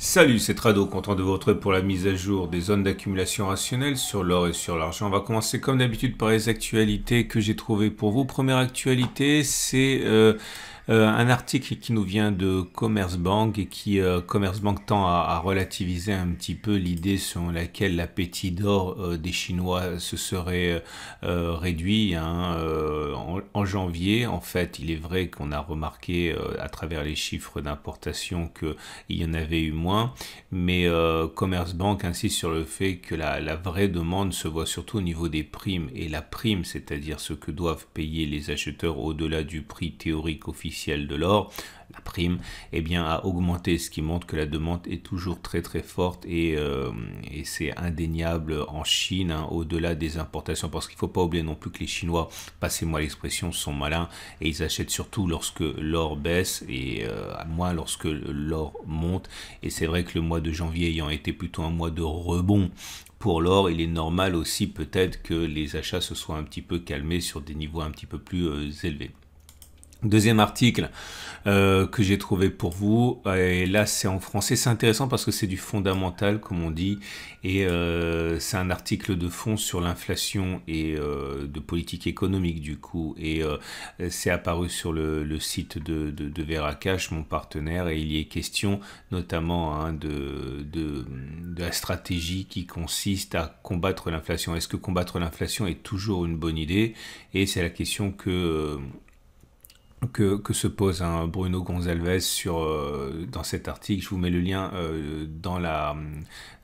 Salut, c'est Trado, content de vous retrouver pour la mise à jour des zones d'accumulation rationnelle sur l'or et sur l'argent. On va commencer comme d'habitude par les actualités que j'ai trouvées pour vous. Première actualité, c'est un article qui nous vient de Commerzbank et qui Commerzbank tend à relativiser un petit peu l'idée selon laquelle l'appétit d'or des Chinois se serait réduit en janvier. En fait, il est vrai qu'on a remarqué à travers les chiffres d'importation qu'il y en avait eu moins, mais Commerzbank insiste sur le fait que la vraie demande se voit surtout au niveau des primes, et la prime, c'est-à-dire ce que doivent payer les acheteurs au-delà du prix théorique officiel de l'or, la prime, eh bien, a augmenté, ce qui montre que la demande est toujours très très forte et c'est indéniable en Chine, hein, au-delà des importations, parce qu'il ne faut pas oublier non plus que les Chinois, passez-moi l'expression, sont malins et ils achètent surtout lorsque l'or baisse et moins lorsque l'or monte. Et c'est vrai que le mois de janvier ayant été plutôt un mois de rebond pour l'or, il est normal aussi peut-être que les achats se soient un petit peu calmés sur des niveaux un petit peu plus élevés. Deuxième article que j'ai trouvé pour vous, et là c'est en français, c'est intéressant parce que c'est du fondamental comme on dit, et c'est un article de fond sur l'inflation et de politique économique du coup, et c'est apparu sur le site de Veracash, mon partenaire, et il y est question notamment de la stratégie qui consiste à combattre l'inflation. Est-ce que combattre l'inflation est toujours une bonne idée? Et c'est la question que se pose Bruno Gonzalez dans cet article. Je vous mets le lien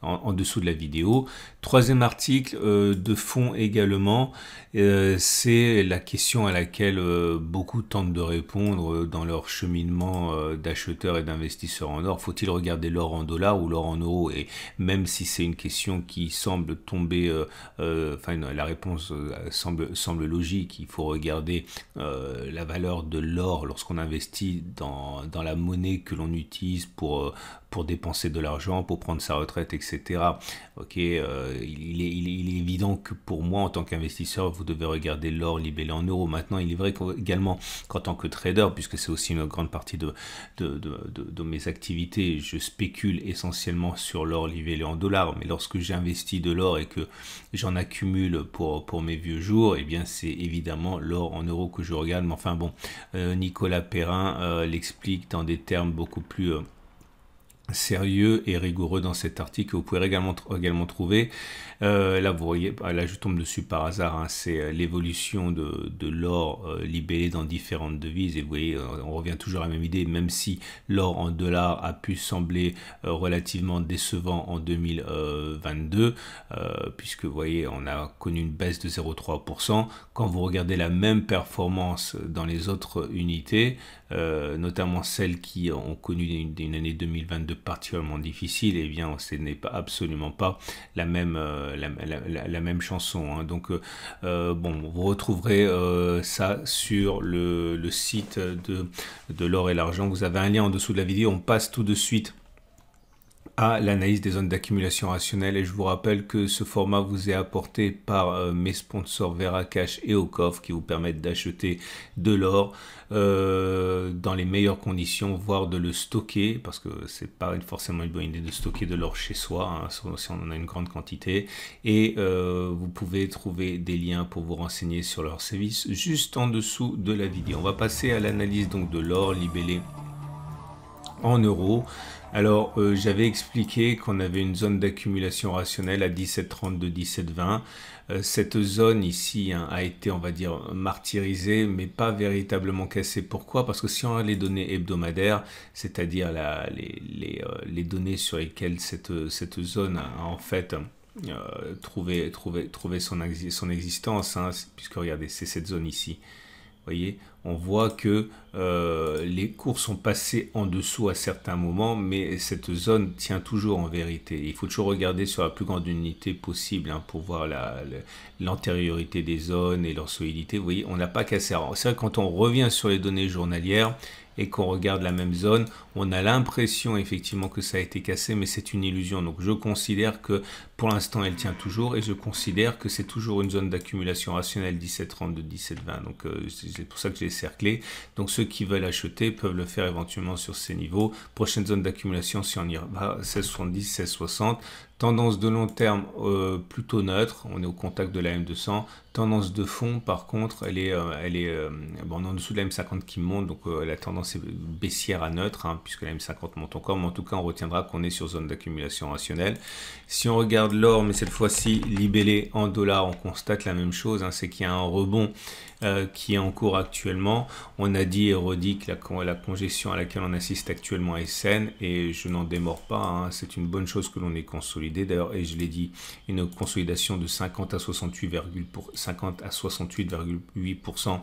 en dessous de la vidéo. Troisième article de fond également, c'est la question à laquelle beaucoup tentent de répondre dans leur cheminement d'acheteurs et d'investisseurs en or. Faut-il regarder l'or en dollars ou l'or en euros? Et même si c'est une question qui semble tomber, la réponse semble logique, il faut regarder la valeur de l'or lorsqu'on investit dans la monnaie que l'on utilise pour dépenser de l'argent, pour prendre sa retraite, etc. Ok, il est évident que pour moi, en tant qu'investisseur, vous devez regarder l'or libellé en euros. Maintenant, il est vrai également qu'en tant que trader, puisque c'est aussi une grande partie de mes activités, je spécule essentiellement sur l'or libellé en dollars. Mais lorsque j'investis de l'or et que j'en accumule pour mes vieux jours, eh bien, c'est évidemment l'or en euros que je regarde. Mais enfin bon, Nicolas Perrin l'explique dans des termes beaucoup plus sérieux et rigoureux dans cet article que vous pouvez également trouver. Là, vous voyez, là je tombe dessus par hasard, hein, c'est l'évolution de l'or libellé dans différentes devises, et vous voyez, on revient toujours à la même idée, même si l'or en dollars a pu sembler relativement décevant en 2022, puisque vous voyez, on a connu une baisse de 0,3%. Quand vous regardez la même performance dans les autres unités, notamment celles qui ont connu une année 2022 particulièrement difficile, et eh bien ce n'est pas absolument pas la même chanson, hein. Donc bon, vous retrouverez ça sur le site de l'or et l'argent. Vous avez un lien en dessous de la vidéo. On passe tout de suite à l'analyse des zones d'accumulation rationnelle, et je vous rappelle que ce format vous est apporté par mes sponsors Veracash et Ocoff, qui vous permettent d'acheter de l'or dans les meilleures conditions, voire de le stocker, parce que c'est pas forcément une bonne idée de stocker de l'or chez soi, hein, si on en a une grande quantité, et vous pouvez trouver des liens pour vous renseigner sur leurs services juste en dessous de la vidéo. On va passer à l'analyse donc de l'or libellé en euros. Alors, j'avais expliqué qu'on avait une zone d'accumulation rationnelle à 17,32, 17,20. Cette zone ici, hein, a été, on va dire, martyrisée, mais pas véritablement cassée. Pourquoi? Parce que si on a les données hebdomadaires, c'est-à-dire les données sur lesquelles cette zone a en fait trouvé son existence, hein, puisque regardez, c'est cette zone ici. Voyez, on voit que les cours sont passés en dessous à certains moments, mais cette zone tient toujours en vérité. Il faut toujours regarder sur la plus grande unité possible, hein, pour voir l'antériorité des zones et leur solidité. Vous voyez, on n'a pas cassé. C'est vrai que quand on revient sur les données journalières, et qu'on regarde la même zone, on a l'impression effectivement que ça a été cassé, mais c'est une illusion. Donc je considère que pour l'instant elle tient toujours, et je considère que c'est toujours une zone d'accumulation rationnelle 17,32, 17,20. Donc c'est pour ça que j'ai cerclé. Donc ceux qui veulent acheter peuvent le faire éventuellement sur ces niveaux. Prochaine zone d'accumulation, si on y va, 16,70, 16,60. Tendance de long terme plutôt neutre, on est au contact de la M200. Tendance de fond, par contre, elle est bon, en dessous de la M50 qui monte, donc la tendance est baissière à neutre, hein, puisque la M50 monte encore, mais en tout cas, on retiendra qu'on est sur zone d'accumulation rationnelle. Si on regarde l'or, mais cette fois-ci libellé en dollars, on constate la même chose, hein, c'est qu'il y a un rebond qui est en cours actuellement. On a dit et redit que la congestion à laquelle on assiste actuellement est saine, et je n'en démords pas, hein, c'est une bonne chose que l'on ait consolidé d'ailleurs, et je l'ai dit, une consolidation de 50 à 68,8%,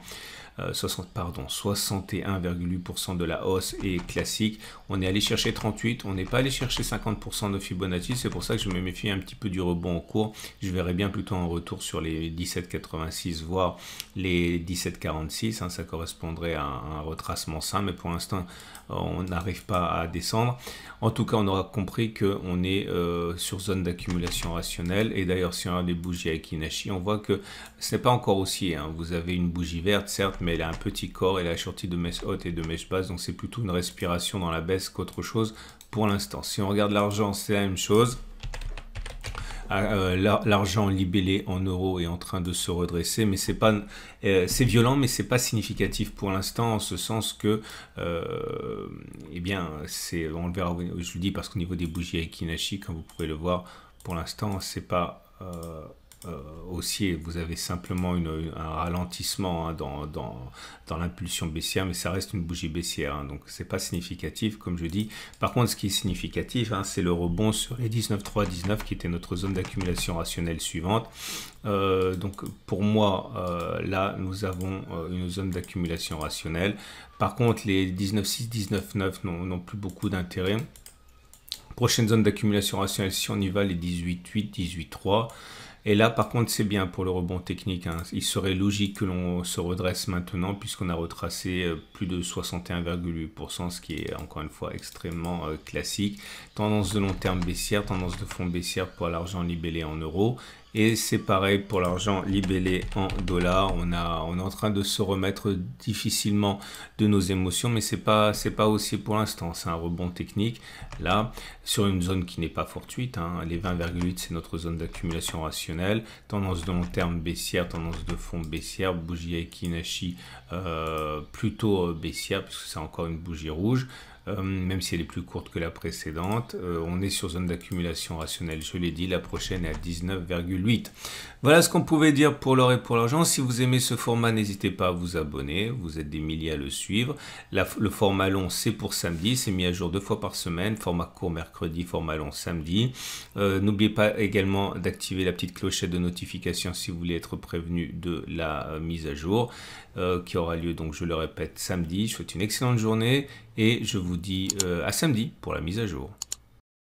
61,8% de la hausse est classique. On est allé chercher 38, on n'est pas allé chercher 50% de Fibonacci, c'est pour ça que je me méfie un petit peu du rebond en cours. Je verrai bien plutôt un retour sur les 17,86 voire les 17,46, hein, ça correspondrait à un retracement sain, mais pour l'instant on n'arrive pas à descendre. En tout cas, on aura compris qu'on est sur zone d'accumulation rationnelle, et d'ailleurs si on regarde les bougies avec Kinachi, on voit que ce n'est pas encore haussier, hein. Vous avez une bougie verte certes, mais elle a un petit corps, elle est assortie de mèches hautes et de mèches basses, donc c'est plutôt une respiration dans la baisse qu'autre chose pour l'instant. Si on regarde l'argent, c'est la même chose. L'argent libellé en euros est en train de se redresser, mais c'est pas, c'est violent, mais c'est pas significatif pour l'instant, en ce sens que, eh bien, on le verra. Je le dis parce qu'au niveau des bougies avec Kinachi, comme vous pouvez le voir, pour l'instant, c'est pas haussier. Vous avez simplement un ralentissement, hein, dans l'impulsion baissière, mais ça reste une bougie baissière, hein, donc c'est pas significatif comme je dis. Par contre, ce qui est significatif, hein, c'est le rebond sur les 19,3, 19 qui était notre zone d'accumulation rationnelle suivante. Donc pour moi, là nous avons une zone d'accumulation rationnelle. Par contre, les 19,6, 19,9 n'ont plus beaucoup d'intérêt. Prochaine zone d'accumulation rationnelle, si on y va, les 18,8, 18,3. Et là, par contre, c'est bien pour le rebond technique, hein. Il serait logique que l'on se redresse maintenant, puisqu'on a retracé plus de 61,8%, ce qui est encore une fois extrêmement classique. Tendance de long terme baissière, tendance de fond baissière pour l'argent libellé en euros. Et c'est pareil pour l'argent libellé en dollars. On est en train de se remettre difficilement de nos émotions, mais c'est pas haussier pour l'instant. C'est un rebond technique là sur une zone qui n'est pas fortuite, hein. Les 20,8 c'est notre zone d'accumulation rationnelle. Tendance de long terme baissière, tendance de fond baissière. Bougie Kinachi plutôt baissière puisque c'est encore une bougie rouge. Même si elle est plus courte que la précédente, on est sur zone d'accumulation rationnelle, je l'ai dit, la prochaine est à 19,8. Voilà ce qu'on pouvait dire pour l'or et pour l'argent. Si vous aimez ce format, n'hésitez pas à vous abonner, vous êtes des milliers à le suivre. Le format long, c'est pour samedi, c'est mis à jour 2 fois par semaine, format court mercredi, format long samedi. N'oubliez pas également d'activer la petite clochette de notification si vous voulez être prévenu de la mise à jour, qui aura lieu, donc je le répète, samedi. Je vous souhaite une excellente journée et je vous dis à samedi pour la mise à jour.